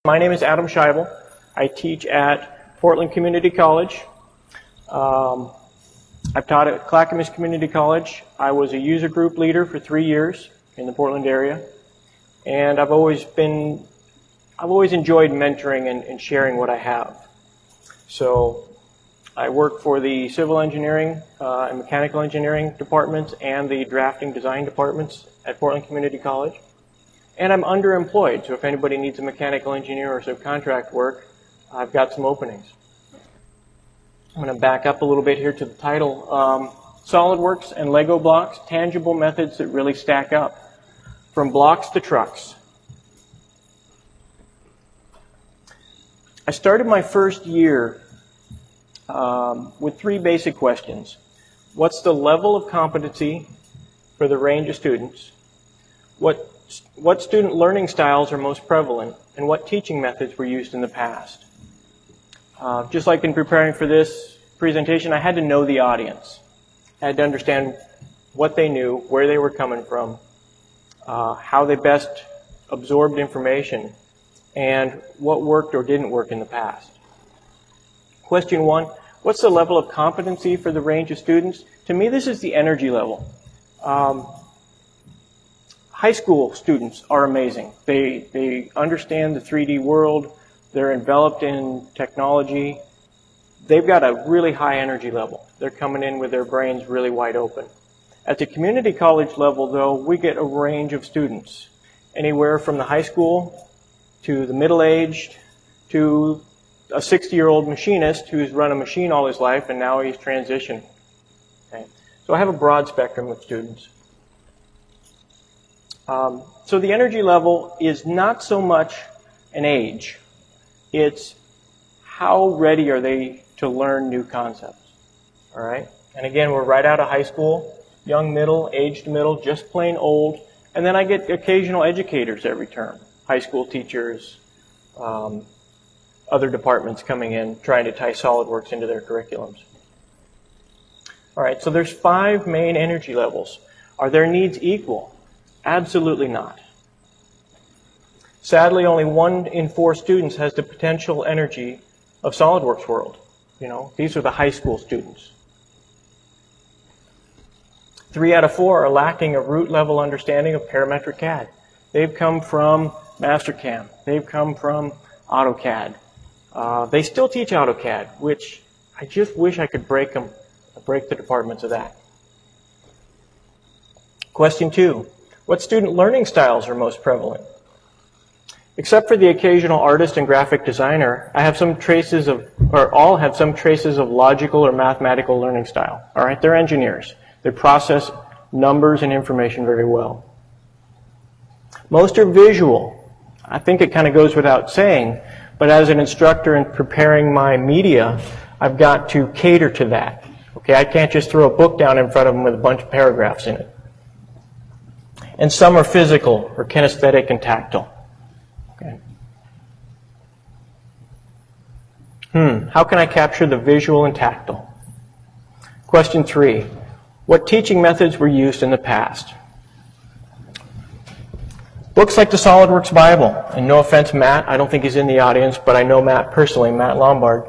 My name is Adam Scheibel. I teach at Portland Community College. I've taught at Clackamas Community College. I was a user group leader for 3 years in the Portland area. And I've always enjoyed mentoring and sharing what I have. So I work for the civil engineering and mechanical engineering departments and the drafting design departments at Portland Community College. And I'm underemployed, so if anybody needs a mechanical engineer or subcontract work, I've got some openings. I'm going to back up a little bit here to the title. SolidWorks and Lego blocks, tangible methods that really stack up. From blocks to trucks. I started my first year with 3 basic questions. What's the level of competency for the range of students? What student learning styles are most prevalent? And what teaching methods were used in the past? Just like in preparing for this presentation, I had to know the audience. I had to understand what they knew, where they were coming from, how they best absorbed information, and what worked or didn't work in the past. Question 1, what's the level of competency for the range of students? To me, this is the energy level. High school students are amazing. They understand the 3D world. They're enveloped in technology. They've got a really high energy level. They're coming in with their brains really wide open. At the community college level, though, we get a range of students, anywhere from the high school to the middle-aged to a 60-year-old machinist who's run a machine all his life and now he's transitioning. Okay. So I have a broad spectrum of students. So the energy level is not so much an age. It's how ready are they to learn new concepts. All right? And again, we're right out of high school. Young middle, aged middle, just plain old. And then I get occasional educators every term. High school teachers, other departments coming in, trying to tie SolidWorks into their curriculums. All right, so there's 5 main energy levels. Are their needs equal? Absolutely not. Sadly, only 1 in 4 students has the potential energy of SolidWorks world. You know, these are the high school students. 3 out of 4 are lacking a root level understanding of parametric CAD. They've come from Mastercam. They've come from AutoCAD. They still teach AutoCAD, which I just wish I could break the departments of that. Question 2, what student learning styles are most prevalent? Except for the occasional artist and graphic designer, I have some traces of, or all have some traces of logical or mathematical learning style. All right, they're engineers. They process numbers and information very well. Most are visual. I think it kind of goes without saying, but as an instructor in preparing my media, I've got to cater to that. Okay, I can't just throw a book down in front of them with a bunch of paragraphs in it. And some are physical or kinesthetic and tactile. Okay. How can I capture the visual and tactile? Question 3. What teaching methods were used in the past? Books like the SolidWorks Bible, and no offense, Matt, I don't think he's in the audience, but I know Matt personally, Matt Lombard.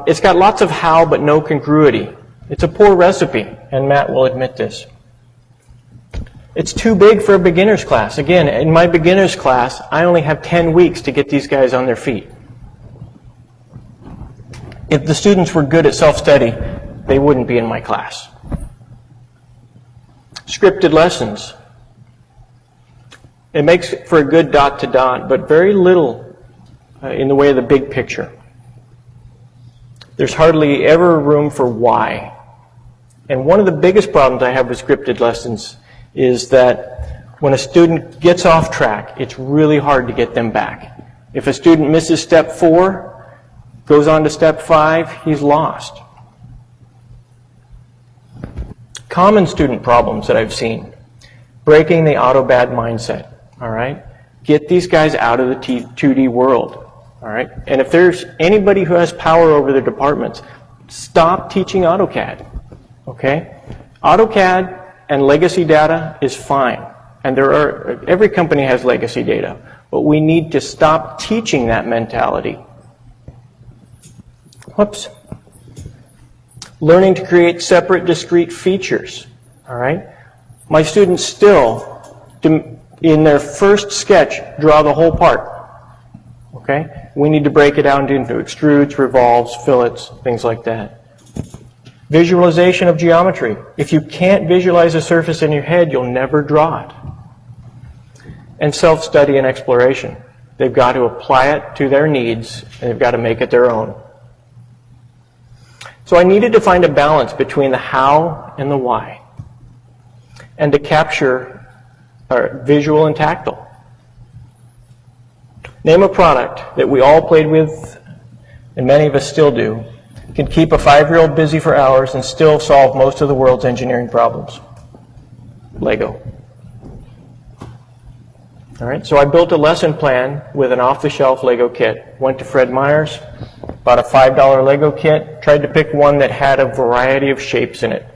It's got lots of how, but no congruity. It's a poor recipe, and Matt will admit this. It's too big for a beginner's class. Again, in my beginner's class, I only have 10 weeks to get these guys on their feet. If the students were good at self-study, they wouldn't be in my class. Scripted lessons. It makes for a good dot-to-dot, but very little in the way of the big picture. There's hardly ever room for why. And one of the biggest problems I have with scripted lessons is that when a student gets off track, it's really hard to get them back. If a student misses step 4, goes on to step 5, he's lost. Common student problems that I've seen. Breaking the auto-bad mindset. All right? Get these guys out of the 2D world. All right? And if there's anybody who has power over their departments, stop teaching AutoCAD. Okay? AutoCAD and legacy data is fine. And every company has legacy data. but we need to stop teaching that mentality. Whoops. Learning to create separate, discrete features. All right? My students still, in their first sketch, draw the whole part. Okay? We need to break it down into extrudes, revolves, fillets, things like that. Visualization of geometry. If you can't visualize a surface in your head, you'll never draw it. And self-study and exploration. They've got to apply it to their needs, and they've got to make it their own. So I needed to find a balance between the how and the why, and to capture visual and tactile. Name a product that we all played with, and many of us still do, can keep a 5-year-old busy for hours and still solve most of the world's engineering problems. Lego. All right, so I built a lesson plan with an off-the-shelf Lego kit. Went to Fred Meyer's, bought a $5 Lego kit, tried to pick one that had a variety of shapes in it.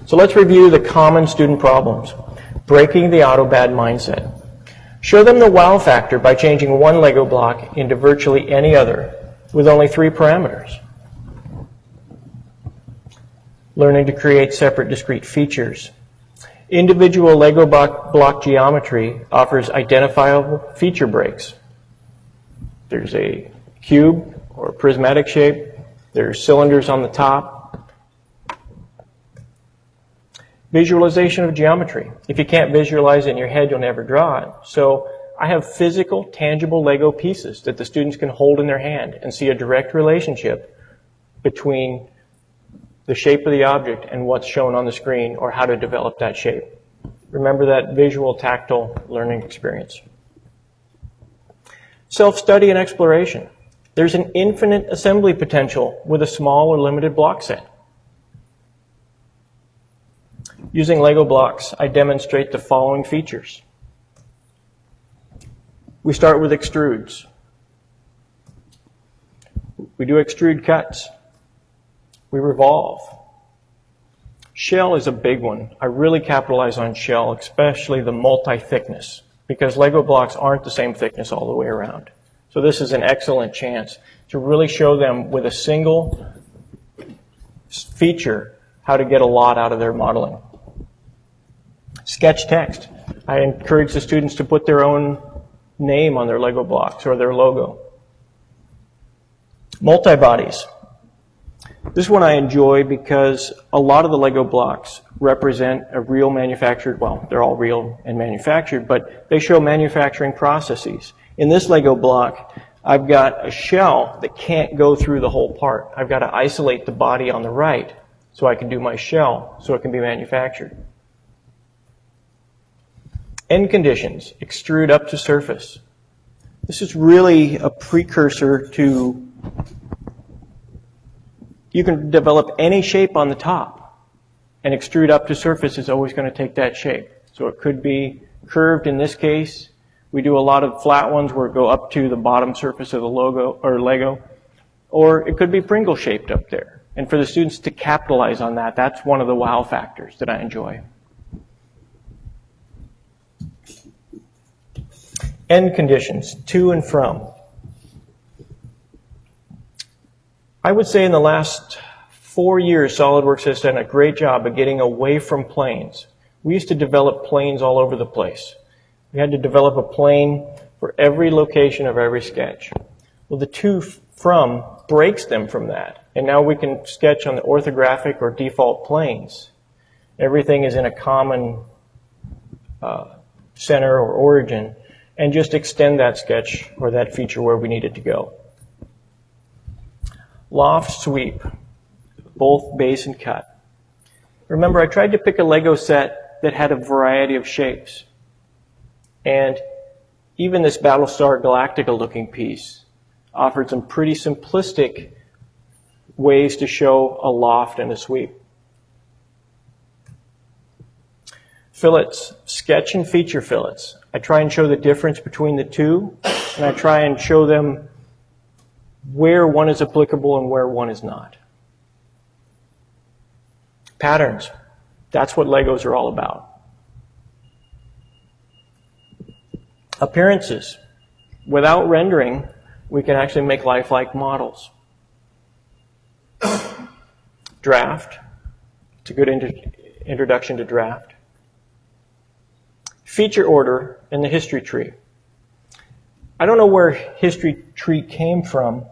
So let's review the common student problems. Breaking the auto-bad mindset. Show them the wow factor by changing one Lego block into virtually any other with only 3 parameters. Learning to create separate discrete features. Individual Lego block geometry offers identifiable feature breaks. There's a cube or a prismatic shape. There's cylinders on the top. Visualization of geometry. If you can't visualize it in your head, you'll never draw it. So I have physical, tangible Lego pieces that the students can hold in their hand and see a direct relationship between the shape of the object and what's shown on the screen, or how to develop that shape. Remember that visual, tactile learning experience. Self-study and exploration. There's an infinite assembly potential with a small or limited block set. Using Lego blocks, I demonstrate the following features. We start with extrudes. We do extrude cuts. We revolve. Shell is a big one. I really capitalize on shell, especially the multi-thickness, because Lego blocks aren't the same thickness all the way around. So this is an excellent chance to really show them with a single feature how to get a lot out of their modeling. Sketch text. I encourage the students to put their own name on their Lego blocks or their logo. Multi-bodies. This one I enjoy because a lot of the Lego blocks represent a real manufactured, well, they're all real and manufactured, but they show manufacturing processes. In this Lego block, I've got a shell that can't go through the whole part. I've got to isolate the body on the right so I can do my shell so it can be manufactured. End conditions, extrude up to surface. This is really a precursor to, you can develop any shape on the top, and extrude up to surface is always going to take that shape. So it could be curved in this case. We do a lot of flat ones where it go up to the bottom surface of the logo or Lego, or it could be Pringle shaped up there. And for the students to capitalize on that, that's one of the wow factors that I enjoy. End conditions, to and from. I would say in the last 4 years, SolidWorks has done a great job of getting away from planes. We used to develop planes all over the place. We had to develop a plane for every location of every sketch. Well, the to from breaks them from that. And now we can sketch on the orthographic or default planes. Everything is in a common center or origin, and just extend that sketch or that feature where we need it to go. Loft, sweep, both base and cut. Remember, I tried to pick a Lego set that had a variety of shapes. And even this Battlestar Galactica looking piece offered some pretty simplistic ways to show a loft and a sweep. Fillets, sketch and feature fillets. I try and show the difference between the two, and I try and show them where one is applicable and where one is not. Patterns. That's what Legos are all about. Appearances. Without rendering, we can actually make lifelike models. Draft. It's a good introduction to draft. Feature order in the history tree. I don't know where history tree came from,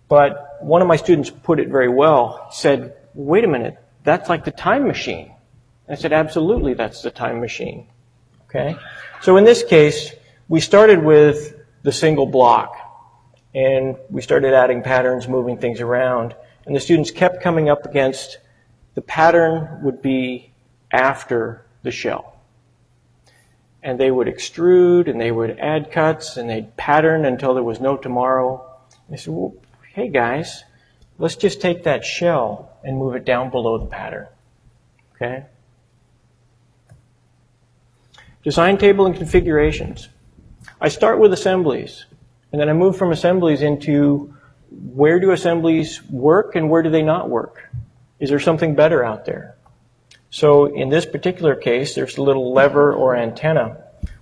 but one of my students put it very well. He said, wait a minute, that's like the time machine. I said, absolutely, that's the time machine. Okay? So in this case, we started with the single block, and we started adding patterns, moving things around, and the students kept coming up against the pattern would be after the shell. And they would extrude, and they would add cuts, and they'd pattern until there was no tomorrow. And I said, well, hey guys, let's just take that shell and move it down below the pattern. Okay? Design table and configurations. I start with assemblies, and then I move from assemblies into where do assemblies work and where do they not work? Is there something better out there? So in this particular case, there's a little lever or antenna.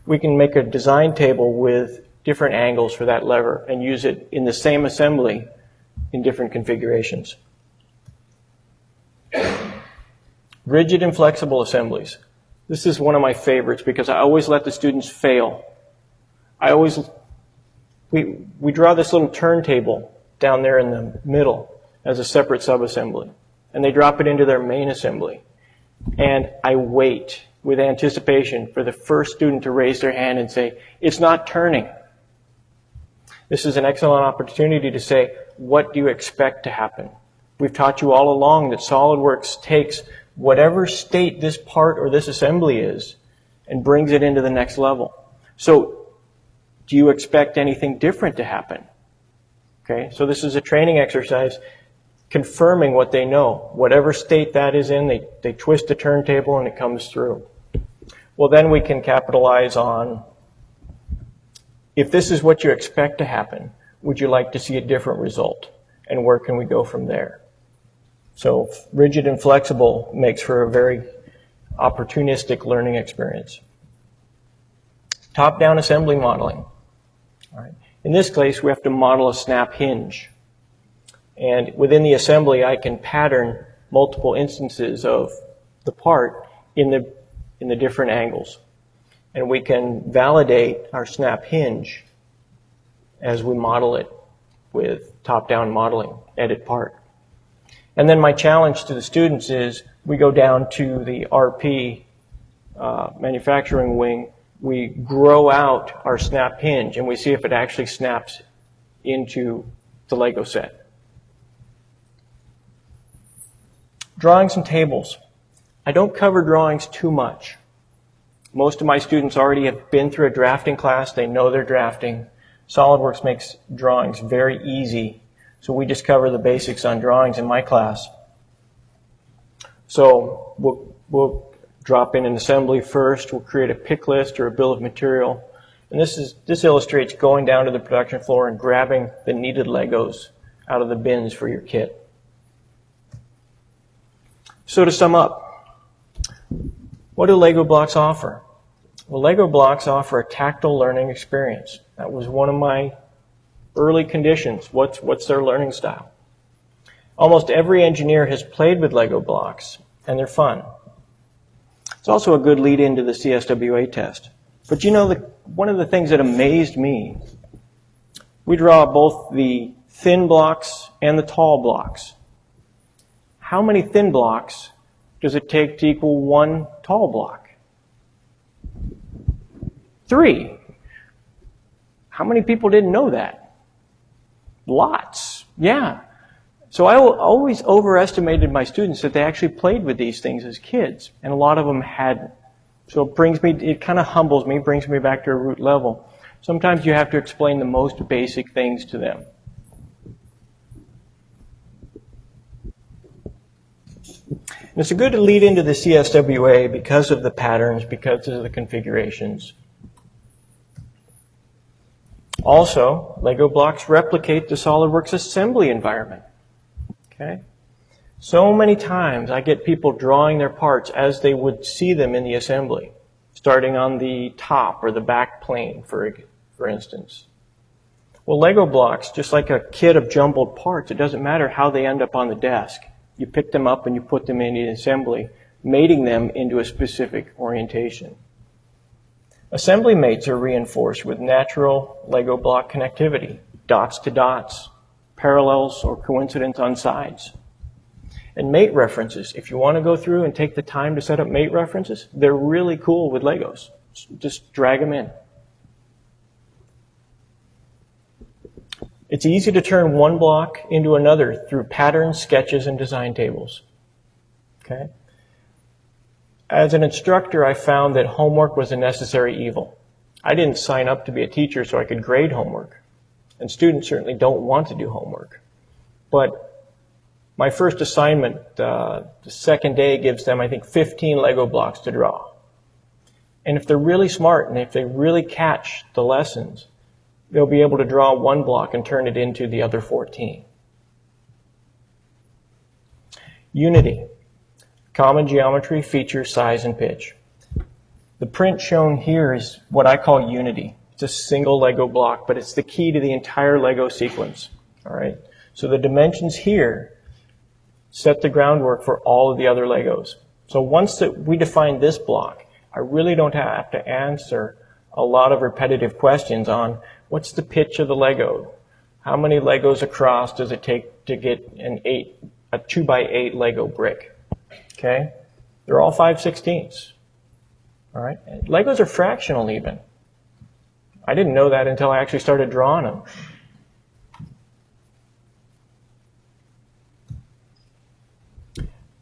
We can make a design table with different angles for that lever and use it in the same assembly in different configurations. Rigid and flexible assemblies. This is one of my favorites because I always let the students fail. We draw this little turntable down there in the middle as a separate subassembly, and they drop it into their main assembly. And I wait with anticipation for the first student to raise their hand and say, it's not turning. This is an excellent opportunity to say, what do you expect to happen? We've taught you all along that SolidWorks takes whatever state this part or this assembly is and brings it into the next level. So do you expect anything different to happen? Okay, so this is a training exercise confirming what they know. Whatever state that is in, they twist the turntable and it comes through. Well, then we can capitalize on, if this is what you expect to happen, would you like to see a different result? And where can we go from there? So rigid and flexible makes for a very opportunistic learning experience. Top-down assembly modeling. All right. In this case, we have to model a snap hinge. And within the assembly, I can pattern multiple instances of the part in the different angles. And we can validate our snap hinge as we model it with top-down modeling, edit part. And then my challenge to the students is we go down to the RP manufacturing wing, we grow out our snap hinge, and we see if it actually snaps into the Lego set. Drawings and tables. I don't cover drawings too much. Most of my students already have been through a drafting class. They know they're drafting. SolidWorks makes drawings very easy, so we just cover the basics on drawings in my class. So we'll drop in an assembly first. We'll create a pick list or a bill of material. And this illustrates going down to the production floor and grabbing the needed Legos out of the bins for your kit. So to sum up, what do Lego blocks offer? Well, Lego blocks offer a tactile learning experience. That was one of my early conditions. What's their learning style? Almost every engineer has played with Lego blocks, and they're fun. It's also a good lead into the CSWA test. But you know, one of the things that amazed me, we draw both the thin blocks and the tall blocks. How many thin blocks does it take to equal one tall block? 3. How many people didn't know that? Lots. Yeah. So I always overestimated my students that they actually played with these things as kids, and a lot of them hadn't. So it kind of humbles me, brings me back to a root level. Sometimes you have to explain the most basic things to them. And it's a good lead into the CSWA because of the patterns, because of the configurations. Also, Lego blocks replicate the SolidWorks assembly environment. Okay? So many times I get people drawing their parts as they would see them in the assembly. starting on the top or the back plane, for instance. Well, Lego blocks, just like a kit of jumbled parts, it doesn't matter how they end up on the desk. You pick them up and you put them in the assembly, mating them into a specific orientation. Assembly mates are reinforced with natural Lego block connectivity, dots to dots, parallels or coincidence on sides. And mate references, if you want to go through and take the time to set up mate references, they're really cool with Legos. Just drag them in. It's easy to turn one block into another through patterns, sketches, and design tables. Okay? As an instructor, I found that homework was a necessary evil. I didn't sign up to be a teacher so I could grade homework. And students certainly don't want to do homework. But my first assignment, the second day, gives them, I think, 15 Lego blocks to draw. And if they're really smart and if they really catch the lessons, they'll be able to draw one block and turn it into the other 14. Unity. Common geometry, feature, size, and pitch. The print shown here is what I call unity. It's a single Lego block, but it's the key to the entire Lego sequence. All right. So the dimensions here set the groundwork for all of the other Legos. So once that we define this block, I really don't have to answer a lot of repetitive questions on what's the pitch of the Lego? How many Legos across does it take to get a 2x8 Lego brick? Okay? They're all 5/16. All right? And Legos are fractional even. I didn't know that until I actually started drawing them.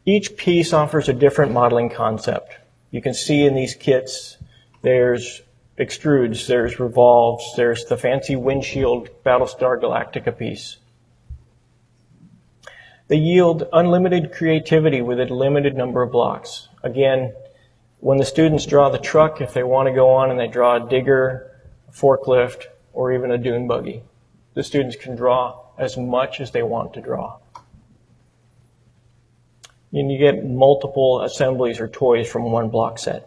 Each piece offers a different modeling concept. You can see in these kits, there's extrudes, there's revolves, there's the fancy windshield Battlestar Galactica piece. They yield unlimited creativity with a limited number of blocks. Again, when the students draw the truck, if they want to go on and they draw a digger, a forklift, or even a dune buggy, the students can draw as much as they want to draw. And you get multiple assemblies or toys from one block set.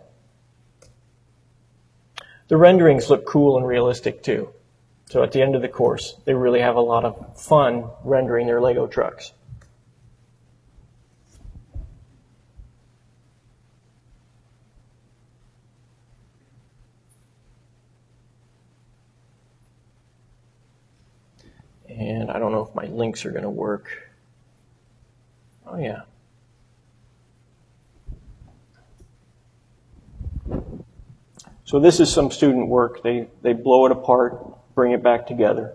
The renderings look cool and realistic too. So at the end of the course, they really have a lot of fun rendering their Lego trucks. And I don't know if my links are going to work. Oh yeah. So this is some student work. They blow it apart, bring it back together.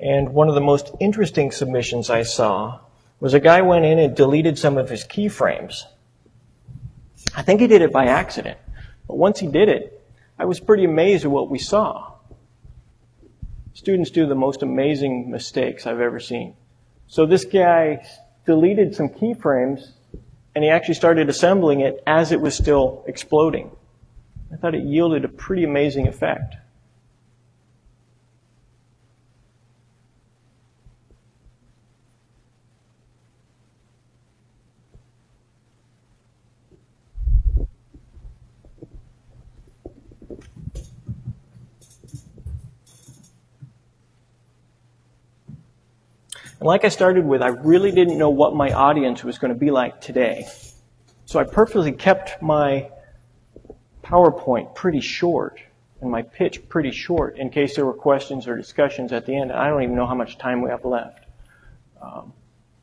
And one of the most interesting submissions I saw was a guy went in and deleted some of his keyframes. I think he did it by accident. But once he did it, I was pretty amazed at what we saw. Students do the most amazing mistakes I've ever seen. So this guy deleted some keyframes, and he actually started assembling it as it was still exploding. I thought it yielded a pretty amazing effect. And like I started with, I really didn't know what my audience was going to be like today. So I purposely kept my PowerPoint pretty short and my pitch pretty short in case there were questions or discussions at the end. I don't even know how much time we have left.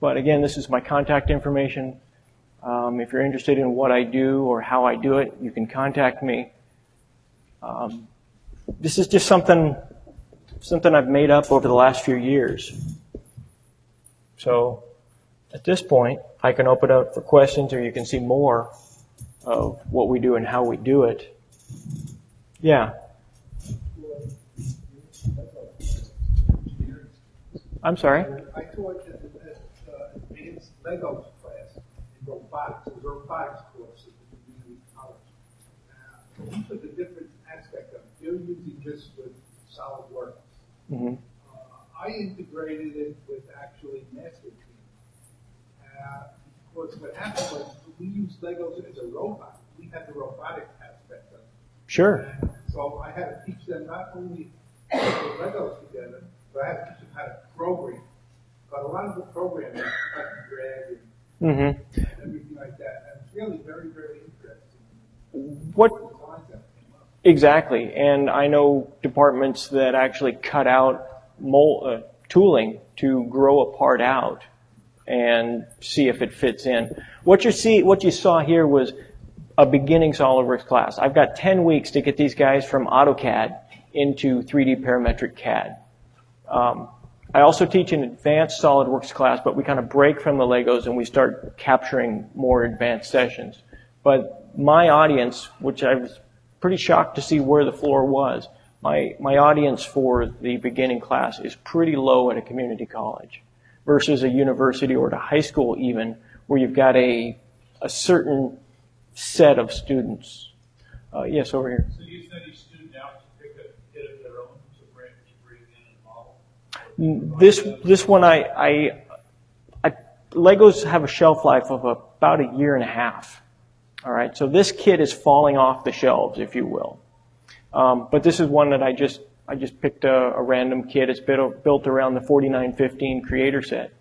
But again, this is my contact information. If you're interested in what I do or how I do it, you can contact me. This is just something I've made up over the last few years. So at this point, I can open up for questions, or you can see more of what we do and how we do it. Yeah. I'm sorry? I taught at advanced Legos class in robotics. It was a robotics course at the community college. We took a different aspect of it. They're using this with SolidWorks. Mm-hmm. I integrated it with actually Master Team. Because what happened was we used Legos as a robot. We had the robotic aspect of it. Sure. And so I had to teach them not only to put Legos together, but I had to teach them how to program. But a lot of the programming, cut and drag and everything like that, and it's really very, very interesting. What Designs that came up. exactly? And I know departments that actually cut out tooling to grow a part out and see if it fits in. What you saw here was a beginning SolidWorks class. I've got 10 weeks to get these guys from AutoCAD into 3D parametric CAD. I also teach an advanced SolidWorks class, but we kind of break from the Legos and we start capturing more advanced sessions. But my audience, which I was pretty shocked to see where the floor was, my audience for the beginning class is pretty low at a community college versus a university or at a high school even, where you've got a certain set of students. Yes, over here. So you send each student out to pick a kit of their own to bring in and model? This one, Legos have a shelf life of about a year and a half. All right, so this kit is falling off the shelves, if you will. But this is one that I just picked a random kit. It's built around the 4915 creator set.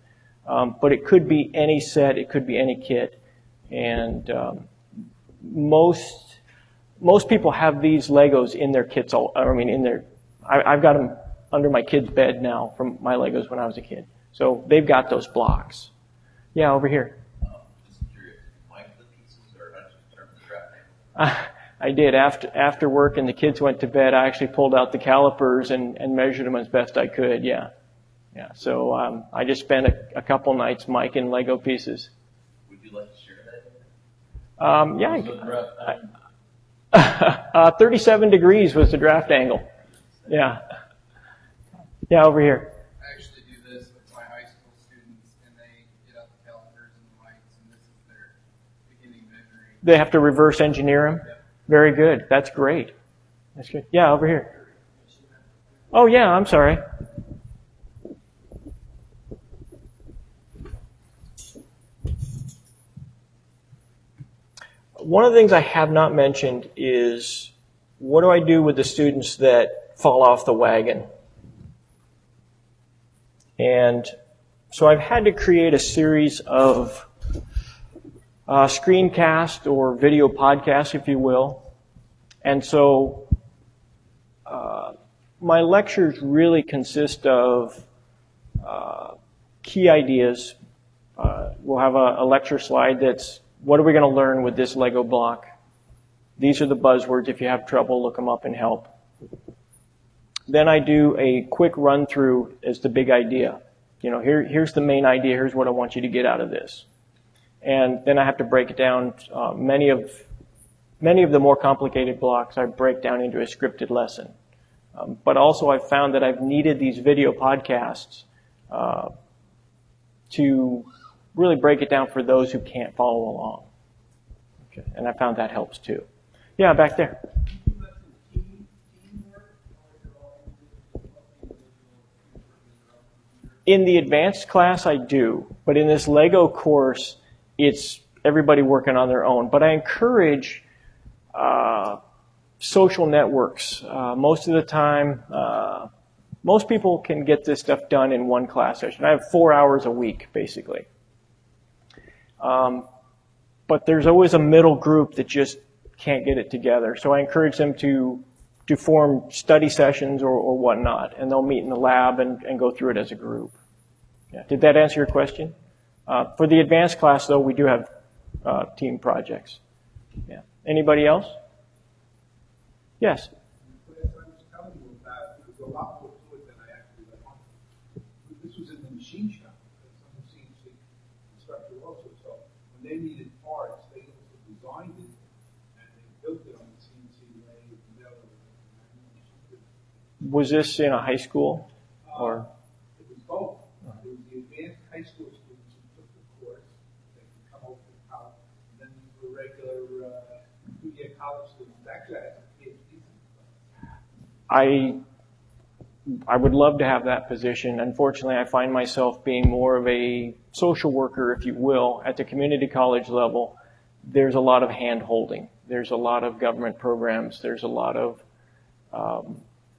But it could be any set, it could be any kit. And most people have these Legos in their kits. I've got them under my kid's bed now from my Legos when I was a kid. So they've got those blocks. Yeah, over here. Just curious, Mike, the pieces are how did you determine the draft angle? I did. After work and the kids went to bed, I actually pulled out the calipers and measured them as best I could. Yeah. So I just spent a couple nights miking Lego pieces. Would you like to share Yeah. 37 degrees was the draft angle. Yeah. Yeah, over here. I actually do this with my high school students, and they get out the calipers and the mics, and this is their beginning measuring. They have to reverse engineer them? Yep. Very good. That's great. That's good. Yeah, over here. Oh, yeah, I'm sorry. One of the things I have not mentioned is what do I do with the students that fall off the wagon? And so I've had to create a series of screencast or video podcasts, if you will. And so my lectures really consist of key ideas. We'll have a lecture slide that's what are we going to learn with this Lego block? These are the buzzwords. If you have trouble, look them up and help. Then I do a quick run through as the big idea. You know, here's the main idea. Here's what I want you to get out of this. And then I have to break it down. Many of the more complicated blocks I break down into a scripted lesson. But also I've found that I've needed these video podcasts to really break it down for those who can't follow along. Okay. And I found that helps too. Yeah, back there. In the advanced class, I do. But in this Lego course, it's everybody working on their own. But I encourage social networks. Most of the time, most people can get this stuff done in one class session. I have 4 hours a week, basically. But there's always a middle group that just can't get it together. So I encourage them to form study sessions or whatnot, and they'll meet in the lab and go through it as a group. Yeah. Did that answer your question? For the advanced class, though, we do have team projects. Yeah. Anybody else? Yes. I was telling you about, there was a lot more to it than I actually wanted. This was in the machine shop. I'm a CNC instructor also, so when they needed parts, they also designed it and they built it on the CNC lathe, Was this in a high school or? It was both. It was the advanced high school students who took the course. They could come over to college. And then the regular two-year college students. Actually, I had some PhDs. I would love to have that position. Unfortunately, I find myself being more of a social worker, if you will, at the community college level. There's a lot of hand-holding. There's a lot of government programs. There's a lot of,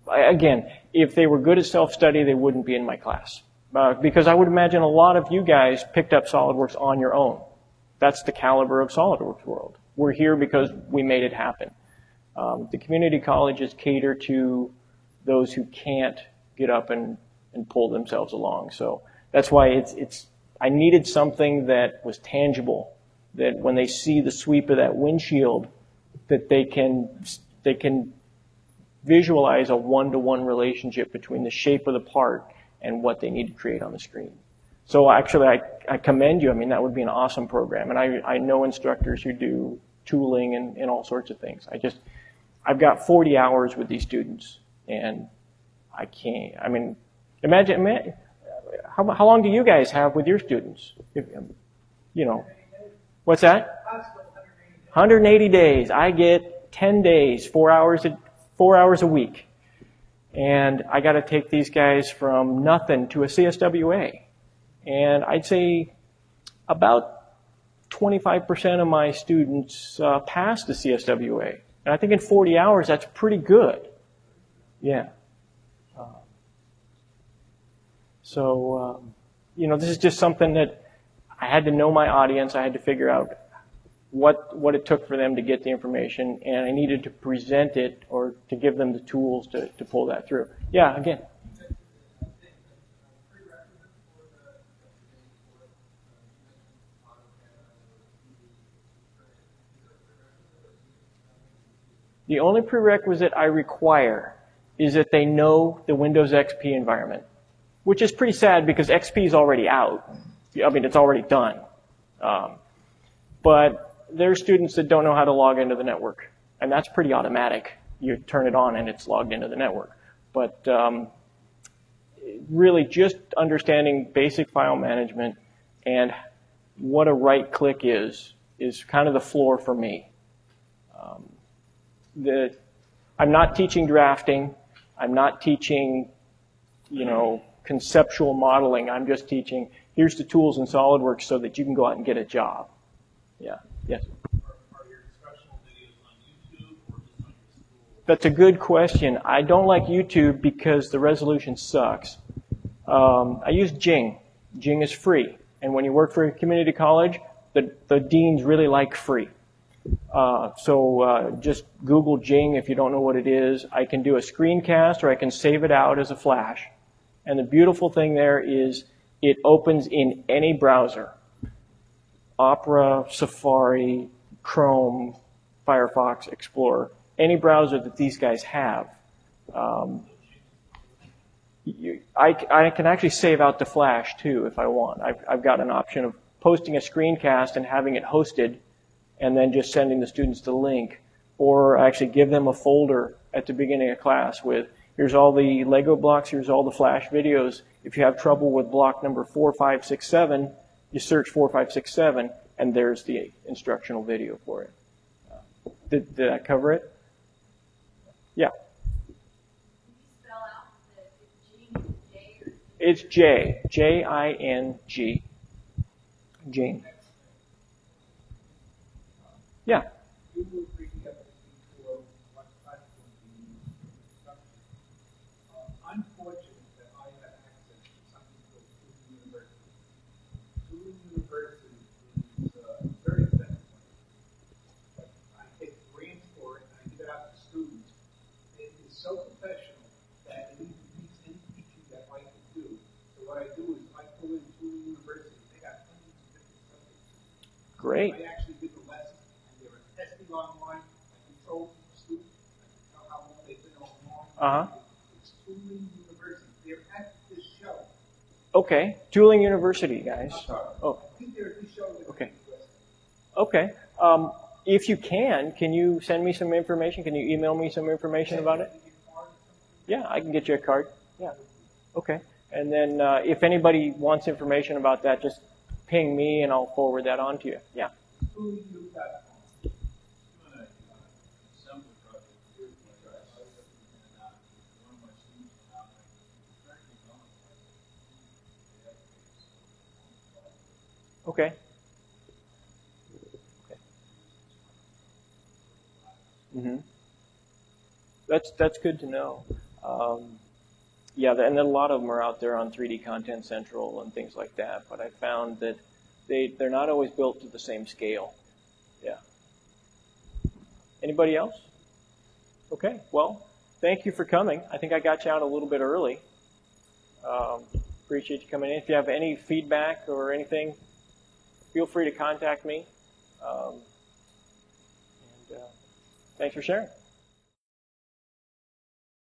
again, if they were good at self-study, they wouldn't be in my class. Because I would imagine a lot of you guys picked up SolidWorks on your own. That's the caliber of SolidWorks world. We're here because we made it happen. The community colleges cater to those who can't get up and pull themselves along. So that's why I needed something that was tangible, that when they see the sweep of that windshield, that they can visualize a one-to-one relationship between the shape of the part and what they need to create on the screen. So actually, I commend you. I mean, that would be an awesome program. And I know instructors who do tooling and all sorts of things. I've got 40 hours with these students, and I can't, I mean, imagine how long do you guys have with your students? You know, what's that? 180 days. I get 10 days, 4 hours a week. And I got to take these guys from nothing to a CSWA. And I'd say about 25% of my students pass the CSWA. And I think in 40 hours, that's pretty good. Yeah. You know, this is just something that I had to know my audience. I had to figure out what it took for them to get the information, and I needed to present it or to give them the tools to pull that through. Yeah, again. The only prerequisite I require is that they know the Windows XP environment, which is pretty sad because XP is already out. I mean, it's already done. But there are students that don't know how to log into the network, and that's pretty automatic. You turn it on and it's logged into the network. But really just understanding basic file management and what a right click is kind of the floor for me. I'm not teaching drafting. I'm not teaching, you know, conceptual modeling. I'm just teaching, here's the tools in SolidWorks so that you can go out and get a job. Yeah. Yes? Are your instructional videos on YouTube or just on your school? That's a good question. I don't like YouTube because the resolution sucks. I use Jing. Jing is free. And when you work for a community college, the deans really like free. So just Google Jing if you don't know what it is. I can do a screencast or I can save it out as a flash. And the beautiful thing there is it opens in any browser. Opera, Safari, Chrome, Firefox, Explorer, any browser that these guys have. I can actually save out the flash too if I want. I've got an option of posting a screencast and having it hosted and then just sending the students the link, or actually give them a folder at the beginning of class with, here's all the Lego blocks, here's all the flash videos. If you have trouble with block number 4, 5, 6, 7, you search 4, 5, 6, 7, and there's the instructional video for it. Did that cover it? Yeah. Can you spell out the G, J, or It's J. J-I-N-G. Jing. Yeah. You were bringing up before what platform you use for instruction. I'm fortunate that I have access to something called Tooling University. Tooling University is very effective. But I take grants for it and I give it out to students. It is so professional that it even beats any teaching that I could do. So what I do is I pull in Tooling University. They got hundreds of different subjects. Great. I actually did the lesson. Testing online, I control students, I can tell how long they've been online. It's Tooling University. They're at this show. Okay. Tooling University, guys. I'm sorry. Oh, I think they're at this show. okay. Okay. If you can you send me some information? Can you email me some information about it? Yeah, I can get you a card. Yeah. Okay. And then if anybody wants information about that, just ping me and I'll forward that on to you. Yeah. Who you got? Doing a assembly project here at my house, and one of my students went out and practically gone. Okay. Mm-hmm. That's good to know. Yeah, and then a lot of them are out there on 3D Content Central and things like that. But I found that they're not always built to the same scale. Yeah. Anybody else? Okay. Well, thank you for coming. I think I got you out a little bit early. Appreciate you coming in. If you have any feedback or anything, feel free to contact me. Thanks for sharing.